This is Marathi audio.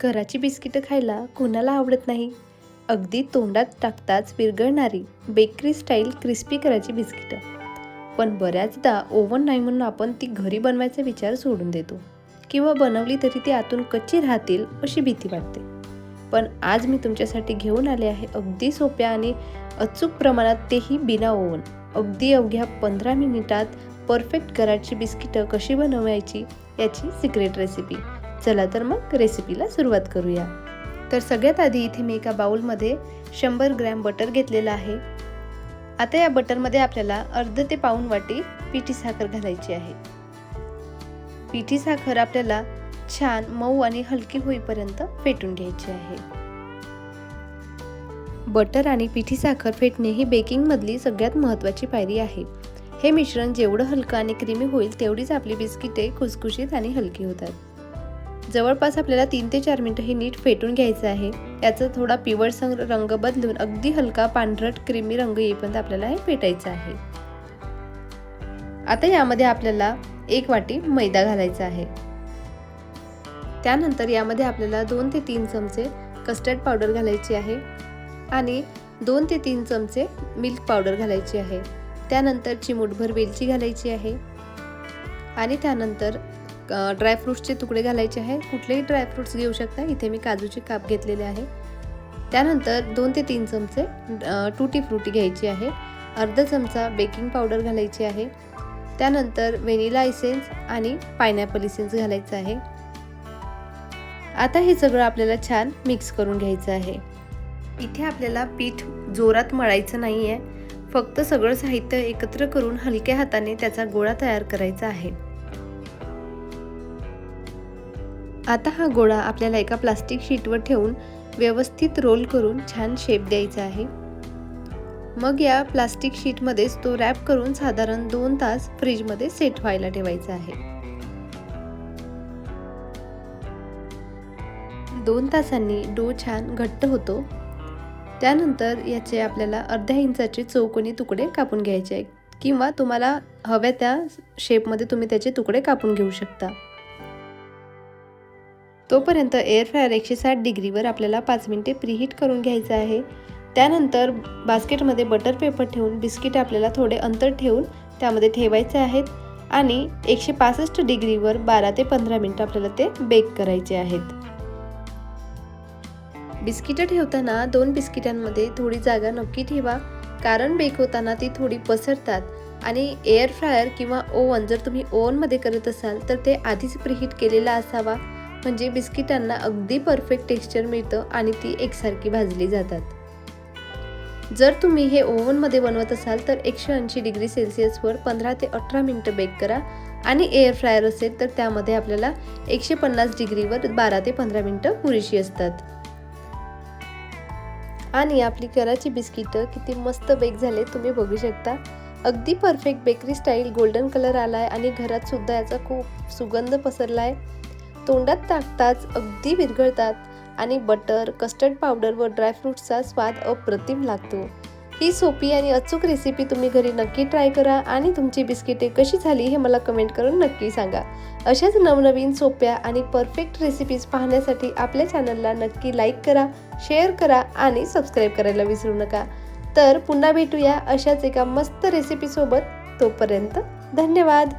घराची बिस्किटं खायला कोणाला आवडत नाही? अगदी तोंडात टाकताच विरघळणारी बेकरी स्टाईल क्रिस्पी घराची बिस्किटं. पण बऱ्याचदा ओव्हन नाही म्हणून आपण ती घरी बनवायचा विचार सोडून देतो, किंवा बनवली तरी ती आतून कच्ची राहतील अशी भीती वाटते. पण आज मी तुमच्यासाठी घेऊन आले आहे अगदी सोप्या आणि अचूक प्रमाणात, तेही बिना ओव्हन, अगदी अवघ्या 15 मिनिटात परफेक्ट घराची बिस्किटं कशी बनवायची याची सिक्रेट रेसिपी. चला तर मग रेसिपीला सुरुवात करूया. तर सगळ्यात आधी इथे मी एका बाउलमध्ये 100 ग्रॅम बटर घेतलेलं आहे. आता या बटरमध्ये आपल्याला अर्ध ते पाऊण वाटी पिठी साखर घालायची आहे. पिठी साखर आपल्याला छान मऊ आणि हलकी होईपर्यंत फेटून घ्यायची आहे. बटर आणि पिठी साखर फेटणे ही बेकिंगमधली सगळ्यात महत्त्वाची पायरी आहे. हे मिश्रण जेवढं हलकं आणि क्रीमी होईल तेवढीच आपली बिस्किटे खुसखुशीत आणि हलकी होतात. जवळपास आपल्याला 3 ते 4 मिनिटं हे नीट फेटून घ्यायचं आहे. याचा थोडा पिवळसर रंग बदलून अगदी हलका पांढरट क्रीमी रंग येईपर्यंत आपल्याला हे फेटायचं आहे. आता यामध्ये आपल्याला 1 वाटी मैदा घालायचा आहे. त्यानंतर यामध्ये आपल्याला 2 ते 3 चमचे कस्टर्ड पावडर घालायची आहे आणि 2 ते 3 चमचे मिल्क पावडर घालायची आहे. त्यानंतर चिमूटभर वेलची घालायची आहे आणि त्यानंतर ड्रायफ्रूट्सचे तुकडे घालायचे आहे. कुठलेही ड्रायफ्रूट्स घेऊ शकता. इथे मी काजूचे काप घेतलेले आहे. त्यानंतर 2 ते 3 चमचे टूटी फ्रुटी घ्यायची आहे. अर्धा चमचा बेकिंग पावडर घालायची आहे. त्यानंतर व्हॅनिला इसेन्स आणि पायनॅपल इसेन्स घालायचं आहे. आता हे सगळं आपल्याला छान मिक्स करून घ्यायचं आहे. इथे आपल्याला पीठ जोरात मळायचं नाही आहे. फक्त सगळं साहित्य एकत्र करून हलक्या हाताने त्याचा गोळा तयार करायचा आहे. आता हा गोळा आपल्याला एका प्लास्टिक शीटवर ठेवून व्यवस्थित रोल करून छान शेप द्यायचा आहे. मग या प्लास्टिक शीटमध्येच तो रॅप करून साधारण 2 तास फ्रीजमध्ये सेट व्हायला ठेवायचा आहे. 2 तासांनी डो छान घट्ट होतो. त्यानंतर याचे आपल्याला अर्ध्या इंचाचे चौकोनी तुकडे कापून घ्यायचे आहेत, किंवा तुम्हाला हव्या त्या शेपमध्ये तुम्ही त्याचे तुकडे कापून घेऊ शकता. तोपर्यंत एअर फ्रायर 160 डिग्रीवर आपल्याला 5 मिनिटे प्रीहीट करून घ्यायचं आहे. त्यानंतर बास्केटमध्ये बटर पेपर ठेवून बिस्किट आपल्याला थोडे अंतर ठेवून त्यामध्ये ठेवायचे आहेत आणि 165 डिग्रीवर 12 ते 15 मिनिटं आपल्याला ते बेक करायचे आहेत. बिस्किटं ठेवताना 2 बिस्किटांमध्ये थोडी जागा नक्की ठेवा, कारण बेक होताना ती थोडी पसरतात. आणि एअर फ्रायर किंवा ओव्हन, जर तुम्ही ओव्हनमध्ये करत असाल तर ते आधीच प्रीहीट केलेला असावा, म्हणजे बिस्किटांना अगदी परफेक्ट टेक्स्चर मिळतं आणि ती एकसारखी भाजली जातात. जर तुम्ही हे ओव्हनमध्ये बनवत असाल तर 180 डिग्री सेल्सिअसवर 15 ते 18 मिनिटं बेक करा आणि एअर फ्रायर असेल तर त्यामध्ये आपल्याला 150 डिग्रीवर 12 ते 15 मिनिटं पुरेशी असतात. आणि आपली घराची बिस्किटं किती मस्त बेक झाले तुम्ही बघू शकता. अगदी perfect bakery style golden colour आलाय आणि घरात सुद्धा याचा खूप सुगंध पसरलाय. तोंडात टाकताच अगदी विरघळतात आणि बटर, कस्टर्ड पावडर व ड्रायफ्रूट्सचा स्वाद अप्रतिम लागतो. ही सोपी आणि अचूक रेसिपी तुम्ही घरी नक्की ट्राय करा आणि तुमची बिस्किटे कशी झाली हे मला कमेंट करून नक्की सांगा. अशाच नवनवीन सोप्या आणि परफेक्ट रेसिपीज पाहण्यासाठी आपल्या चॅनलला नक्की लाईक करा, शेअर करा आणि सबस्क्राईब करायला विसरू नका. तर पुन्हा भेटूया अशाच एका मस्त रेसिपीसोबत. तोपर्यंत धन्यवाद.